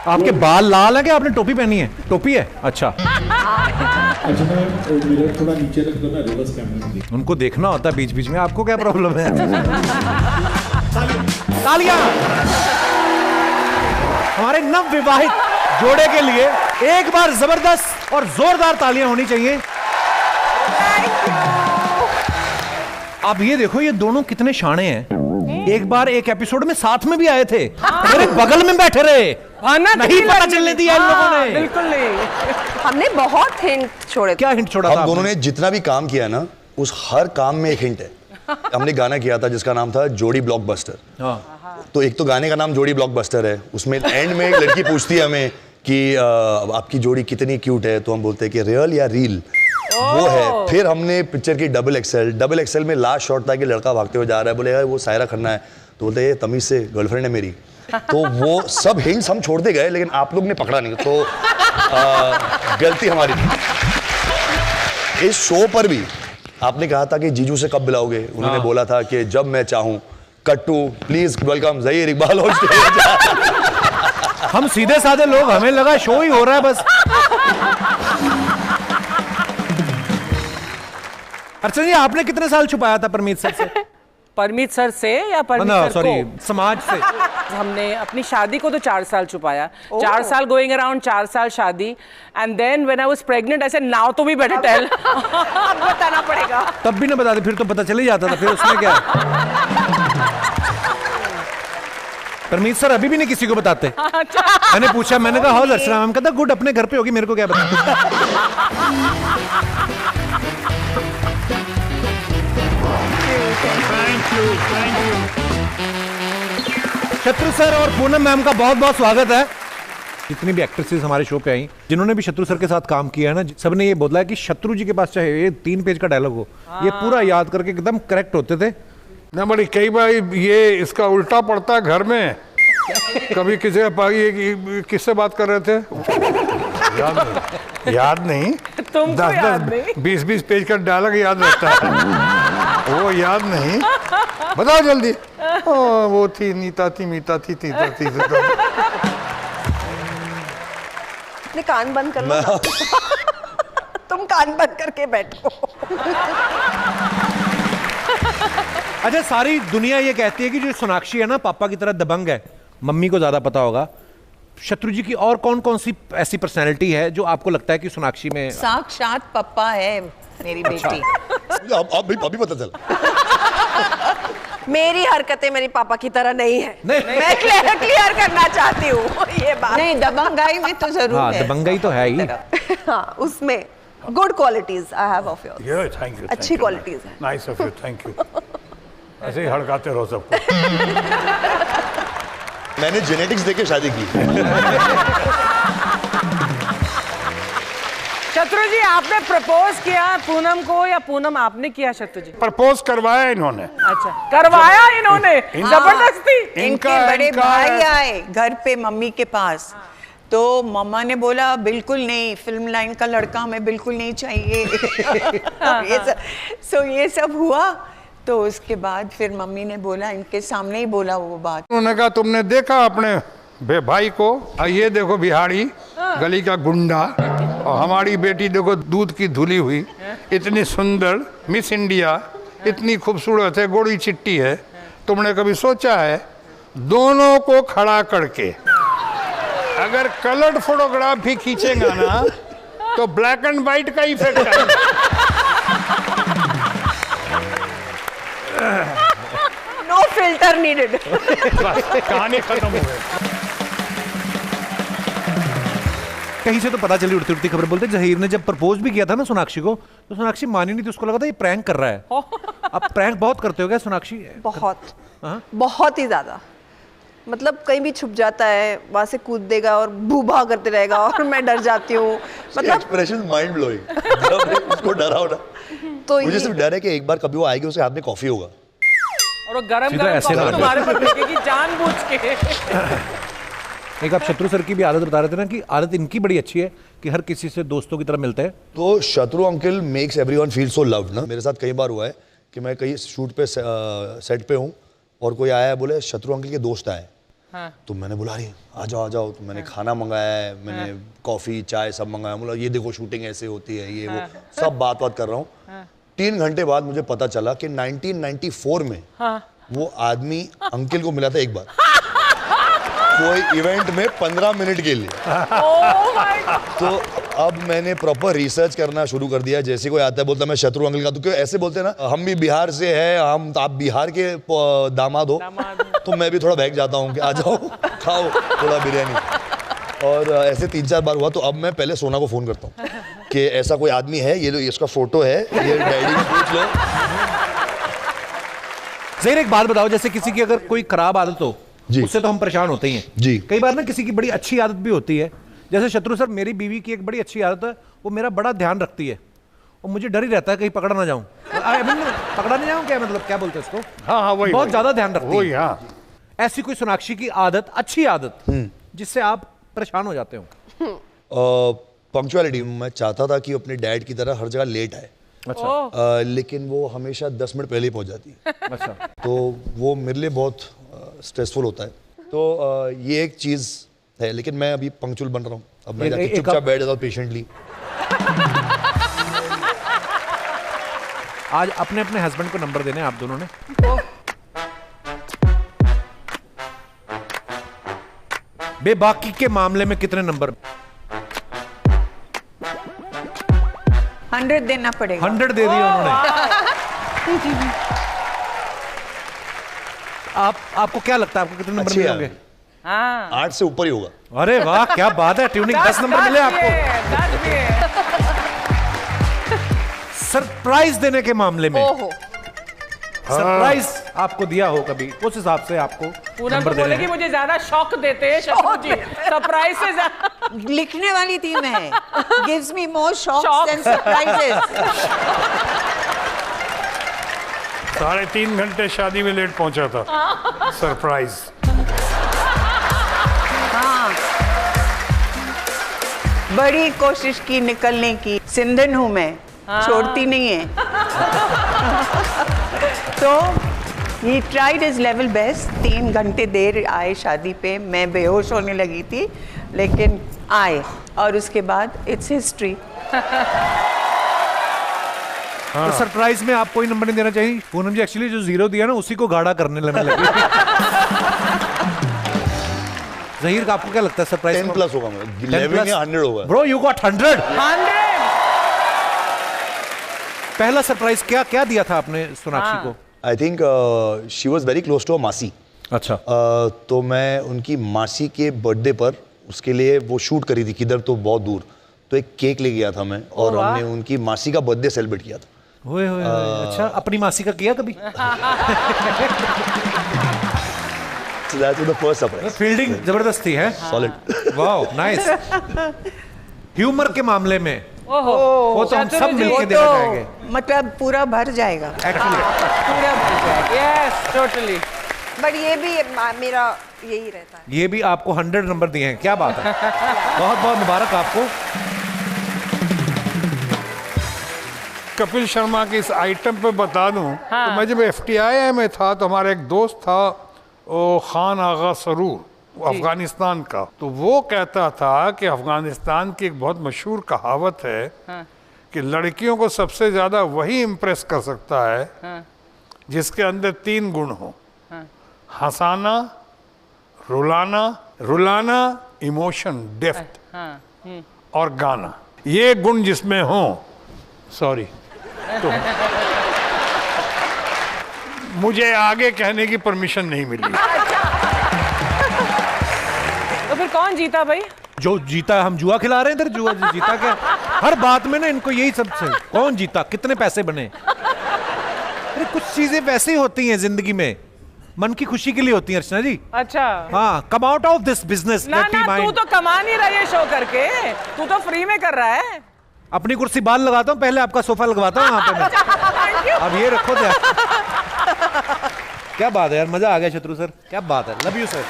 आपके बाल लाल है कि आपने टोपी पहनी है? टोपी है, अच्छा। मिरर थोड़ा नीचे रख दो ना, रिवर्स कैमरा। उनको देखना होता है बीच बीच में, आपको क्या प्रॉब्लम है? तालियां हमारे नव विवाहित जोड़े के लिए एक बार जबरदस्त और जोरदार तालियां होनी चाहिए। आप ये देखो, ये दोनों कितने शाणे हैं। एक बार एक एपिसोड में साथ में भी आए थे, मेरे बगल में बैठे रहे, नहीं पता चलने दिया इन लोगों ने। बिल्कुल नहीं, हमने बहुत हिंट छोड़े। क्या हिंट छोड़ा था? हम दोनों ने जितना भी काम किया ना, उस हर काम में एक हिंट है। हमने गाना किया था जिसका नाम था जोड़ी ब्लॉकबस्टर। तो एक तो गाने का नाम जोड़ी ब्लॉकबस्टर है, उसमें एंड में एक लड़की पूछती है हमें कि आपकी जोड़ी कितनी क्यूट है, तो हम बोलते हैं कि रियल या रील, वो है। फिर हमने पिक्चर की डबल एक्सेल में लास्ट शॉट था कि लड़का भागते हुए जा रहा है, बोले वो सायरा खन्ना है, तो बोलते हैं तमीज से गर्लफ्रेंड है मेरी। तो वो सब हिंट्स हम छोड़ते गए, लेकिन आप लोग ने पकड़ा नहीं, तो गलती हमारी थी। इस शो पर भी आपने कहा था कि जीजू से कब बुलाओगे, उन्होंने बोला था कि जब मैं चाहूं। कट्टू please welcome Zaheer Iqbal on stage. हम सीधे साधे लोग, हमें लगा शो ही हो रहा है बस। अर्चना जी, आपने कितने साल छुपाया था परमीत सर से? परमीत सर से या परमीत सर को? समाज से। हमने अपनी शादी को तो 4 साल छुपाया। 4 साल गोइंग अराउंड, 4 साल शादी, and then when I was pregnant I said now तो वी बेटर टेल। अब बताना पड़ेगा। तब भी ना बताते, फिर तो पता चल ही जाता था, फिर उसमें क्या। परमीत सर अभी भी नहीं किसी को बताते। मैंने पूछा, मैंने कहा हाउ अर्चना मैम, कहता गुड, अपने घर पे होगी, मेरे को क्या पता। शत्रु सर और पूनम मैम का बहुत बहुत स्वागत है। जितनी भी एक्ट्रेसेस हमारे शो पे आई, जिन्होंने भी शत्रु सर के साथ काम किया है ना, सबने ये बोला है कि शत्रु जी के पास चाहे ये 3 पेज का डायलॉग हो, ये पूरा याद करके एकदम करेक्ट होते थे ना। बड़ी कई बार ये इसका उल्टा पड़ता है घर में। कभी किससे बात कर रहे थे याद नहीं, 10-10 20-20 पेज का डायलॉग याद रहता है, वो याद नहीं। बताओ जल्दी। वो थी नीता थी मीता थी तीता थी। अपने कान बंद कर लो। तुम कान बंद करके बैठो। अच्छा, सारी दुनिया ये कहती है कि जो सोनाक्षी है ना, पापा की तरह दबंग है। मम्मी को ज्यादा पता होगा। शत्रु जी की और कौन कौन सी ऐसी पर्सनैलिटी है जो आपको लगता है कि सोनाक्षी में? साक्षात पप्पा है मेरी बेटी। अभी पता चला। मेरी हरकतें मेरी पापा की तरह नहीं है। नहीं। मैं क्लियर करना चाहती हूँ ये बात। नहीं, दबंगाई में तो जरूर है। दबंगाई तो है ही। हाँ, उसमें good qualities I have of yours. Thank you. अच्छी क्वालिटीज है। Nice of you, thank you. ऐसे ही हड़काते रहो सबको। मैंने जेनेटिक्स देके शादी की। शत्रु जी, आपने प्रपोज किया पूनम को या पूनम आपने किया शत्रु जी? प्रपोज करवाया इन्होंने। अच्छा, करवाया इन्होंने जबरदस्ती। इनके बड़े भाई आए घर पे मम्मी के पास, तो मम्मा ने बोला बिल्कुल नहीं, फिल्म लाइन का लड़का हमें बिल्कुल नहीं चाहिए। ये सब हुआ, तो उसके बाद फिर मम्मी ने बोला, इनके सामने ही बोला वो बात। उन्होंने कहा तुमने देखा अपने भाई को, ये देखो बिहारी गली का गुंडा, और हमारी बेटी देखो दूध की धुली हुई, इतनी सुंदर मिस इंडिया, इतनी खूबसूरत है, गोरी चिट्टी है। तुमने कभी सोचा है दोनों को खड़ा करके अगर कलर्ड फोटोग्राफ भी खींचेगा ना, तो ब्लैक एंड व्हाइट का इफेक्ट आएगा। No filter needed. कहानी खत्म हो गई। कहीं से तो पता चली उड़ती उड़ती खबर, बोलते ज़हीर ने जब प्रपोज भी किया था ना सोनाक्षी को, तो सोनाक्षी मानी नहीं थी, उसको लगा था ये प्रैंक कर रहा है। आप प्रैंक बहुत करते हो क्या सोनाक्षी? बहुत ही ज्यादा। मतलब कहीं भी छुप जाता है, वहां से कूद देगा और भूभा करते रहेगा और मैं डर जाती हूँ। मतलब एक्सप्रेशन माइंड ब्लोइंग। उसको डराओ ना, तो मुझे सिर्फ डर है कि एक बार कभी वो आएगी, उसके हाथ में कॉफी होगा और वो गरम कॉफी तुम्हारे पर फेंकेगी जानबूझ के। एक आप शत्रु सर की भी आदत बता रहे थे ना, कि आदत इनकी बड़ी अच्छी है कि हर किसी से दोस्तों की तरह मिलते हैं। तो शत्रु uncle makes everyone feel so loved ना। मेरे साथ कई बार हुआ है कि मैं कहीं शूट पे सेट पे हूँ और कोई आया है, बोले शत्रु अंकल के दोस्त आए, तो मैंने बुला रही आ जाओ। तो मैंने खाना मंगाया है, मैंने कॉफ़ी चाय सब मंगाया। बोला ये देखो शूटिंग ऐसे होती है, ये वो सब बात कर रहा हूँ। 3 घंटे बाद मुझे पता चला कि 1994 में वो आदमी अंकिल को मिला था एक बार कोई इवेंट में 15 मिनट के लिए। तो अब मैंने प्रॉपर रिसर्च करना शुरू कर दिया। जैसे कोई आता है बोलता मैं शत्रु अंकल का, तो क्यों ऐसे बोलते हैं ना, हम भी बिहार से हैं, आप बिहार के दामाद हो, तो मैं भी थोड़ा बहक जाता हूँ कि आ जाओ खाओ थोड़ा बिरयानी। और ऐसे 3-4 बार हुआ। तो अब मैं पहले सोना को फोन करता हूँ कि ऐसा कोई आदमी है, ये लो इसका फोटो है, ये डैडी को पूछ लो। ज़हीर एक बात बताओ, जैसे किसी की अगर कोई खराब आदत हो उससे तो हम परेशान होते ही हैं जी। कई बार ना किसी की बड़ी अच्छी आदत भी होती है। जैसे शत्रु सर, मेरी बीवी की एक बड़ी अच्छी आदत है, वो मेरा बड़ा ध्यान रखती है और मुझे डर ही रहता है कहीं पकड़ा ना जाऊं। पकड़ा नहीं जाऊं क्या, मतलब क्या बोलते हैं इसको? हाँ वही बहुत ज्यादा ध्यान रखती वही। है। हाँ, ऐसी कोई सोनाक्षी की आदत, अच्छी आदत जिससे आप परेशान हो जाते हो? पंक्चुअलिटी। मैं चाहता था कि अपने डैड की तरह हर जगह लेट आए। अच्छा। लेकिन वो हमेशा 10 मिनट पहले ही पहुंच जाती है। अच्छा। तो वो मेरे लिए बहुत स्ट्रेसफुल होता है। तो ये एक चीज़ है। लेकिन मैं अभी पंक्चुअल बन रहा हूँ। अब मैं जाके चुपचाप बैठ जाता हूँ पेशेंटली। आज अपने अपने हस्बैंड को नंबर देने आप दोनों ने। बेबाकी के मामले में कितने नंबर? 100 देना पड़ेगा। 100 दे दिए उन्होंने। आपको क्या लगता है, आपको कितने नंबर मिलेंगे? 8 से ऊपर ही होगा। अरे वाह क्या बात है, ट्यूनिंग 10 नंबर मिले आपको। सरप्राइज देने के मामले में सरप्राइज आपको दिया हो कभी, उस हिसाब से आपको पूनम नंबर को देने बोलेगी हैं। मुझे ज्यादा शौक देते हैं शत्रु जी, सरप्राइज से ज्यादा। लिखने वाली थी मैं। Gives me more shocks Shocks. Than surprises. 3.5 घंटे शादी में लेट पहुंचा था। सरप्राइज। हाँ, बड़ी कोशिश की निकलने की। सिंधन हूँ मैं, छोड़ती नहीं है। तो he tried his level best। 3 घंटे देर आए शादी पे, मैं बेहोश होने लगी थी, लेकिन आए। और उसके बाद इट्स हिस्ट्री। तो सरप्राइज में आप कोई नंबर नहीं देना चाहिए? पूनम जी एक्चुअली जो 0 दिया ना उसी को गाढ़ा करने लगी। ज़हीर का आपको क्या लगता है सरप्राइज? 10+ होगा मेरा। 11 या 100 होगा। Bro you got 100। पहला सरप्राइज क्या दिया था आपने सोनाक्षी को? I think she was very close to a मासी। अच्छा। तो मैं उनकी मासी के बर्थडे पर उसके लिए वो शूट करी थी किधर, तो बहुत दूर। तो एक केक ले गया था मैं, और हमने उनकी मासी का बर्थडे सेलिब्रेट किया था। होए अच्छा, अपनी मासी का किया कभी? So that was the first surprise. Fielding जबरदस्त थी है। Solid. Wow nice. ह्यूमर के मामले में वो तो हम सब शत्रु जी, मिलके वो देना चाहेंगे तो मतलब पूरा भर जाएगा। एक्चुअली। पूरा बन जाएगा। Yes totally. बट ये भी मेरा यही रहता है। ये भी आपको 100 नंबर दिए हैं, क्या बात है। बहुत बहुत मुबारक आपको। कपिल शर्मा के इस आइटम पे बता दूं, तो मैं जब FTI में था तो हमारा एक दोस्त था खान आगा सरूर, अफगानिस्तान का। तो वो कहता था कि अफगानिस्तान की एक बहुत मशहूर कहावत है कि लड़कियों को सबसे ज्यादा वही इम्प्रेस कर सकता है जिसके अंदर 3 गुण हो। हंसाना, रुलाना, इमोशन, डेप्थ और गाना। ये गुण जिसमें हो, सॉरी, तो मुझे आगे कहने की परमिशन नहीं मिली। तो फिर कौन जीता भाई? जो जीता, हम जुआ खिला रहे हैं इधर, जुआ जीता क्या? हर बात में ना इनको यही सबसे, कौन जीता, कितने पैसे बने। अरे कुछ चीजें वैसे ही होती हैं जिंदगी में, मन की खुशी के लिए होती हैं अर्चना जी। अच्छा। हाँ, come out of this business. ना तू तो कमा नहीं रहा ये शो करके, तू तो फ्री में कर रहा है। अपनी कुर्सी बाल लगाता हूँ, पहले आपका सोफा लगवाता हूँ वहां पे मैं। अब ये रखो तो क्या बात है यार, मजा आ गया शत्रु सर, क्या बात है। Love you sir.